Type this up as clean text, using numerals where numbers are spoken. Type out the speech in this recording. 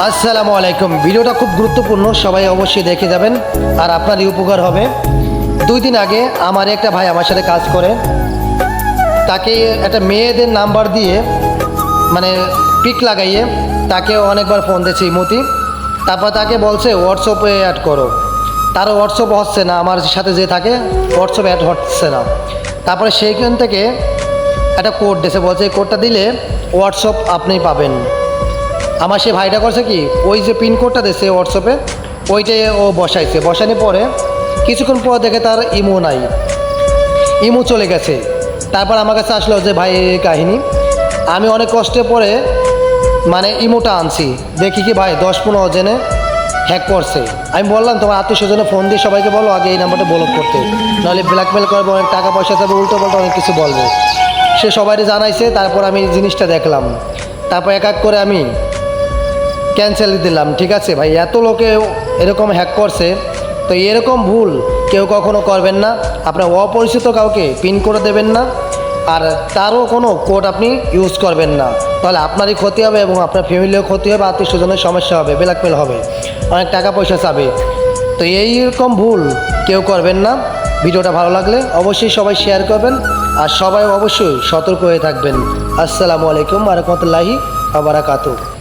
আসসালামু আলাইকুম। ভিডিওটা খুব গুরুত্বপূর্ণ, সবাই অবশ্যই দেখে যাবেন আর আপনারই উপকার হবে। 2 দিন আগে আমার একটা ভাই আমার সাথে কাজ করে, তাকে একটা মেয়েদের নাম্বার দিয়ে মানে পিক লাগাইয়ে তাকে অনেকবার ফোন দিয়েছে ইমোতি। তারপর তাকে বলছে হোয়াটসঅ্যাপে অ্যাড করো, তারও হোয়াটসঅ্যাপ হচ্ছে না, আমার সাথে যে থাকে হোয়াটসঅ্যাপ অ্যাড হচ্ছে না। তারপরে সেইখান থেকে একটা কোড দিয়েছে, বলছে এই কোডটা দিলে হোয়াটসঅ্যাপ আপনি পাবেন। আমার সে ভাইটা করছে কি, ওই যে পিনকোডটা দিয়েছে হোয়াটসঅ্যাপে ওইটাই ও বসানোর পরে কিছুক্ষণ পর দেখে তার ইমো নাই, ইমো চলে গেছে। তারপর আমার কাছে আসলো যে ভাই এই কাহিনী। আমি অনেক কষ্টে পরে মানে ইমোটা আনছি, দেখি কি ভাই 10-15 জনে হ্যাক করছে। আমি বললাম তোমার আত্মীয় স্বজনে ফোন দিয়ে সবাইকে বলো আগে এই নাম্বারটা ব্লক করতে, নাহলে ব্ল্যাকমেল করবে, অনেক টাকা পয়সা যাবে, উল্টো পাল্টা অনেক কিছু বলবে। সে সবাইকে জানাইছে। তারপর আমি জিনিসটা দেখলাম, তারপর এক এক করে আমি ক্যান্সেল দিলাম। ঠিক আছে ভাই, এত লোকে এরকম হ্যাক করছে, তো এরকম ভুল কেউ কখনো করবেন না। আপনার অপরিচিত কাউকে পিন করে দেবেন না, আর তারও কোনো কোড আপনি ইউজ করবেন না, তাহলে আপনারই ক্ষতি হবে এবং আপনার ফ্যামিলিও ক্ষতি হবে, আত্মীয় স্বজনের সমস্যা হবে, ব্ল্যাকমেল হবে, অনেক টাকা পয়সা চাবে। তো এইরকম ভুল কেউ করবেন না। ভিডিওটা ভালো লাগলে অবশ্যই সবাই শেয়ার করবেন আর সবাই অবশ্যই সতর্ক হয়ে থাকবেন। আসসালামু আলাইকুম ওয়া রাহমাতুল্লাহি ওয়া বারাকাতুহু।